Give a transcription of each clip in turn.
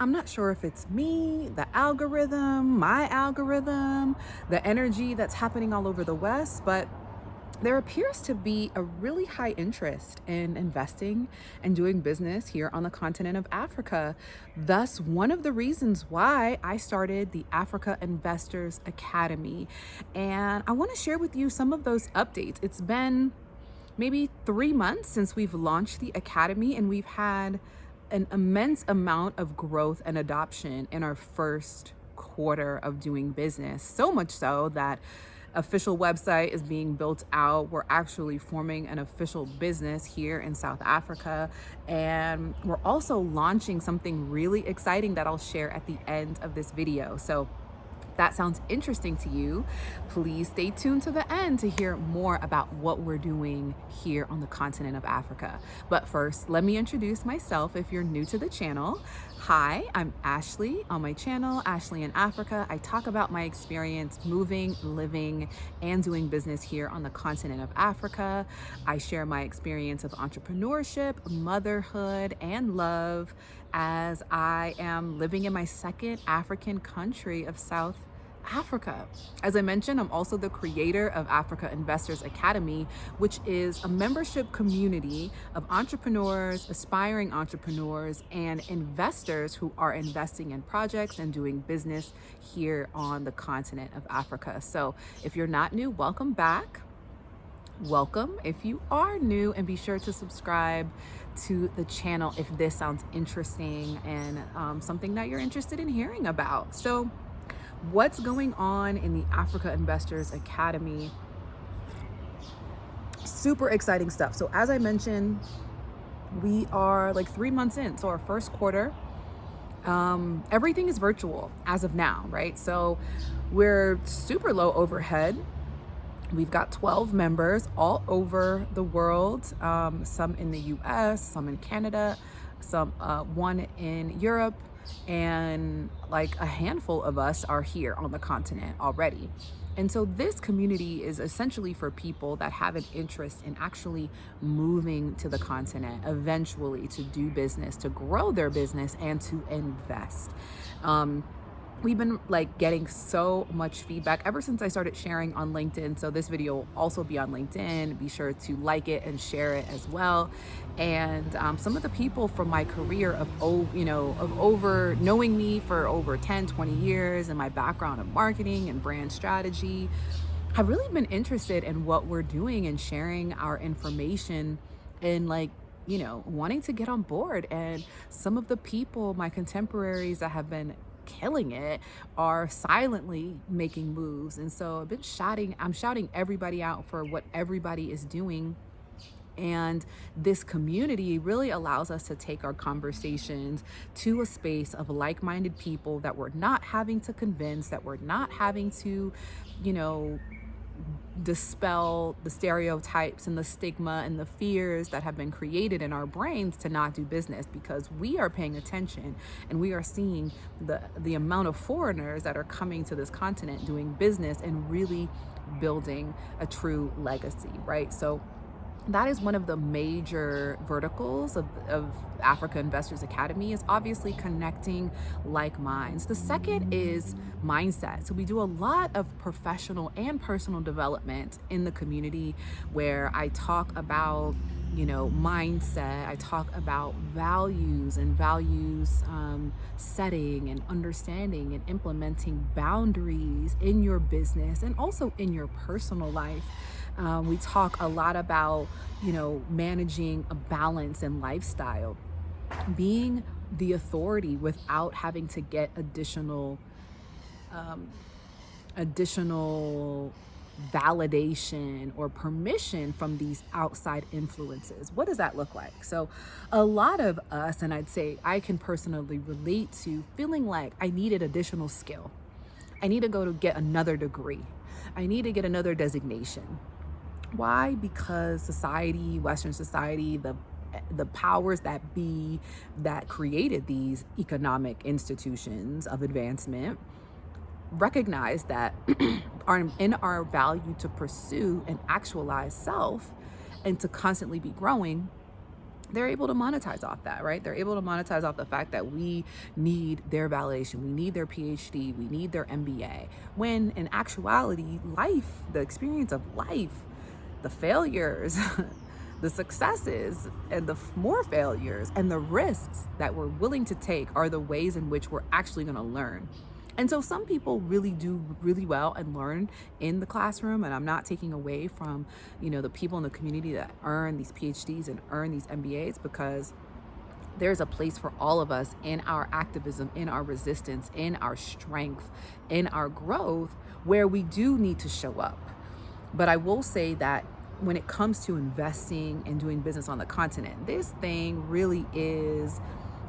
I'm not sure if it's me, the algorithm, my algorithm, the energy that's happening all over the West, but there appears to be a really high interest in investing and doing business here on the continent of Africa. Thus, one of the reasons why I started the Africa Investors Academy. And I want to share with you some of those updates. It's been maybe 3 months since we've launched the Academy, and we've had an immense amount of growth and adoption in our first quarter of doing business. So much so that official website is being built out. We're actually forming an official business here in South Africa. And we're also launching something really exciting that I'll share at the end of this video. So that sounds interesting to you, please stay tuned to the end to hear more about what we're doing here on the continent of Africa. But first, let me introduce myself if you're new to the channel. Hi, I'm Ashley. On my channel, Ashley in Africa, I talk about my experience moving, living, and doing business here on the continent of Africa. I share my experience of entrepreneurship, motherhood, and love as I am living in my second African country of South Africa. As I mentioned, I'm also the creator of Africa Investors Academy, which is a membership community of entrepreneurs, aspiring entrepreneurs, and investors who are investing in projects and doing business here on the continent of Africa. So if you're not new, welcome back. Welcome if you are new, and be sure to subscribe to the channel if this sounds interesting and something that you're interested in hearing about. So what's going on in the Africa Investors Academy? Super exciting stuff. So as I mentioned, we are like 3 months in. So our first quarter, everything is virtual as of now, right? So we're super low overhead. We've got 12 members all over the world, some in the US, some in Canada, some one in Europe, and like a handful of us are here on the continent already. And so this community is essentially for people that have an interest in actually moving to the continent eventually to do business, to grow their business, and to invest. We've been like getting so much feedback ever since I started sharing on LinkedIn. So this video will also be on LinkedIn. Be sure to like it and share it as well. And some of the people from my career of over knowing me for over 10, 20 years and my background in marketing and brand strategy have really been interested in what we're doing and sharing our information and wanting to get on board. And some of the people, my contemporaries that have been killing it, are silently making moves. And so I'm shouting everybody out for what everybody is doing. And this community really allows us to take our conversations to a space of like-minded people that we're not having to convince, that we're not having to, dispel the stereotypes and the stigma and the fears that have been created in our brains to not do business, because we are paying attention and we are seeing the amount of foreigners that are coming to this continent doing business and really building a true legacy, right? So that is one of the major verticals of Africa Investors Academy, is obviously connecting like minds. The second is mindset. So we do a lot of professional and personal development in the community, where I talk about mindset. I talk about values and values setting and understanding and implementing boundaries in your business and also in your personal life. We talk a lot about, managing a balance in lifestyle, being the authority without having to get additional validation or permission from these outside influences. What does that look like? So a lot of us, and I'd say I can personally relate to feeling like I needed additional skill. I need to go to get another degree. I need to get another designation. Why? Because society, Western society, the powers that be that created these economic institutions of advancement recognize that in our value to pursue and actualize self and to constantly be growing, they're able to monetize off that, right? They're able to monetize off the fact that we need their validation, we need their PhD, we need their MBA. When in actuality, life, the experience of life, the failures, the successes, and the more failures, and the risks that we're willing to take are the ways in which we're actually going to learn. And so some people really do really well and learn in the classroom, and I'm not taking away from, the people in the community that earn these PhDs and earn these MBAs, because there's a place for all of us in our activism, in our resistance, in our strength, in our growth, where we do need to show up. But I will say that when it comes to investing and doing business on the continent, this thing really is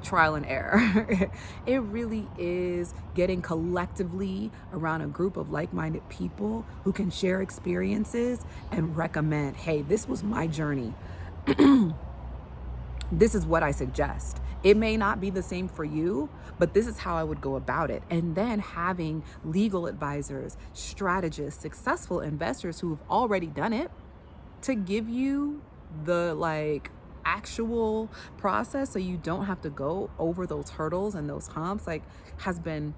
trial and error. It really is getting collectively around a group of like-minded people who can share experiences and recommend, hey, this was my journey. This is what I suggest. It may not be the same for you, but this is how I would go about it. And then having legal advisors, strategists, successful investors who have already done it to give you the actual process, so you don't have to go over those hurdles and those humps, has been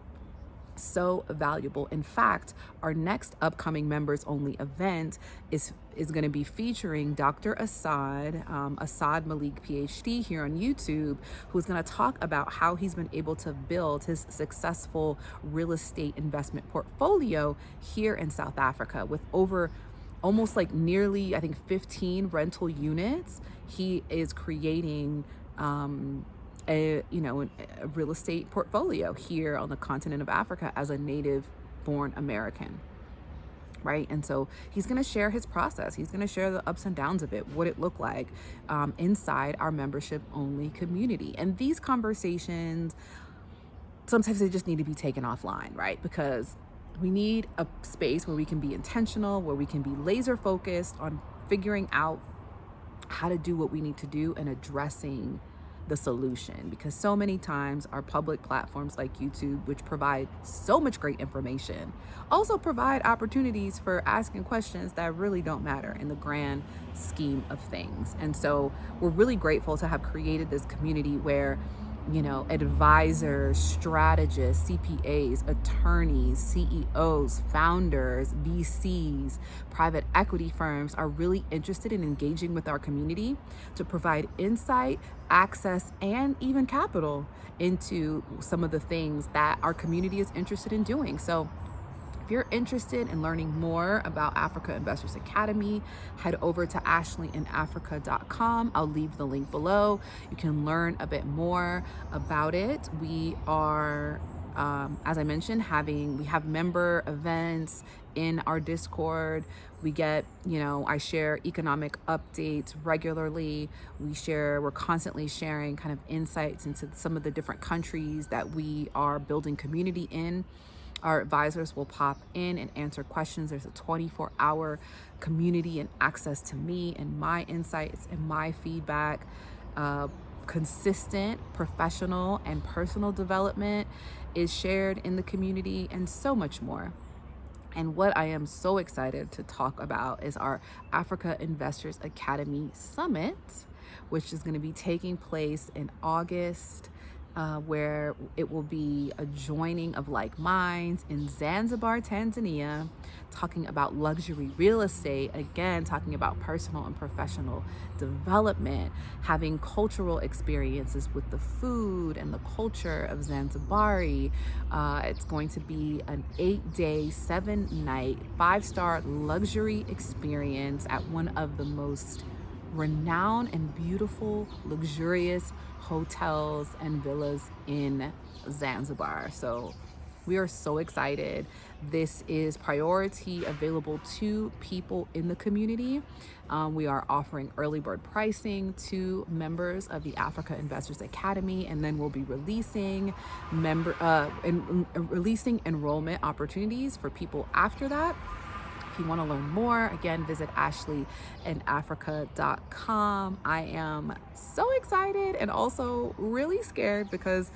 so valuable. In fact, our next upcoming members only event is going to be featuring Dr. Assad Malik, PhD, here on YouTube, who's going to talk about how he's been able to build his successful real estate investment portfolio here in South Africa with over almost nearly, I think, 15 rental units. He is creating a real estate portfolio here on the continent of Africa as a native born American, right? And so he's going to share his process. He's going to share the ups and downs of it, what it looked like inside our membership only community. And these conversations, sometimes they just need to be taken offline, right? Because we need a space where we can be intentional, where we can be laser focused on figuring out how to do what we need to do and addressing the solution. Because so many times our public platforms like YouTube, which provide so much great information, also provide opportunities for asking questions that really don't matter in the grand scheme of things. And so we're really grateful to have created this community where advisors, strategists, CPAs, attorneys, CEOs, founders, VCs, private equity firms are really interested in engaging with our community to provide insight, access, and even capital into some of the things that our community is interested in doing. So if you're interested in learning more about Africa Investors Academy, head over to ashleyinafrica.com. I'll leave the link below. You can learn a bit more about it. We are, as I mentioned, we have member events in our Discord. We get, I share economic updates regularly. We're constantly sharing kind of insights into some of the different countries that we are building community in. Our advisors will pop in and answer questions. There's a 24-hour community and access to me and my insights and my feedback. Consistent professional and personal development is shared in the community, and so much more. And what I am so excited to talk about is our Africa Investors Academy Summit, which is going to be taking place in August. Where it will be a joining of like minds in Zanzibar, Tanzania, talking about luxury real estate, again, talking about personal and professional development, having cultural experiences with the food and the culture of Zanzibari. It's going to be an 8-day, 7-night, 5-star luxury experience at one of the most renowned and beautiful, luxurious hotels and villas in Zanzibar. So we are so excited. This is priority available to people in the community. We are offering early bird pricing to members of the Africa Investors Academy, and then we'll be releasing releasing enrollment opportunities for people after that. If you want to learn more, again, visit ashleyinafrica.com. I am so excited and also really scared because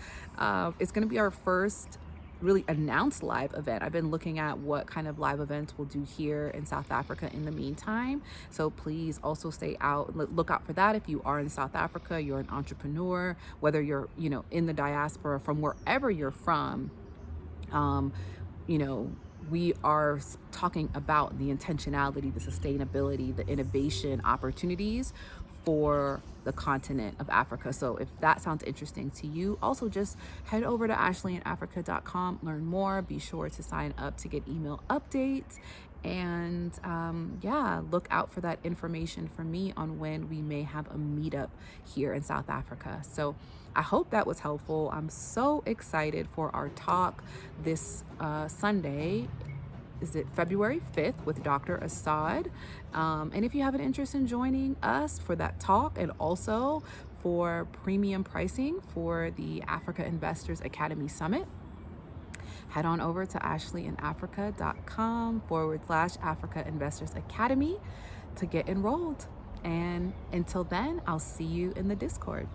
it's going to be our first really announced live event. I've been looking at what kind of live events we'll do here in South Africa in the meantime. So please also stay out, look out for that. If you are in South Africa, you're an entrepreneur, whether you're, in the diaspora from wherever you're from, um, you know, we are talking about the intentionality, the sustainability, the innovation opportunities for the continent of Africa. So if that sounds interesting to you, also just head over to ashleyinafrica.com, learn more, be sure to sign up to get email updates. And yeah, look out for that information from me on when we may have a meetup here in South Africa. So I hope that was helpful. I'm so excited for our talk this Sunday. Is it February 5th with Dr. Assad? And if you have an interest in joining us for that talk and also for premium pricing for the Africa Investors Academy Summit, head on over to ashleyinafrica.com/Africa Investors Academy to get enrolled. And until then, I'll see you in the Discord.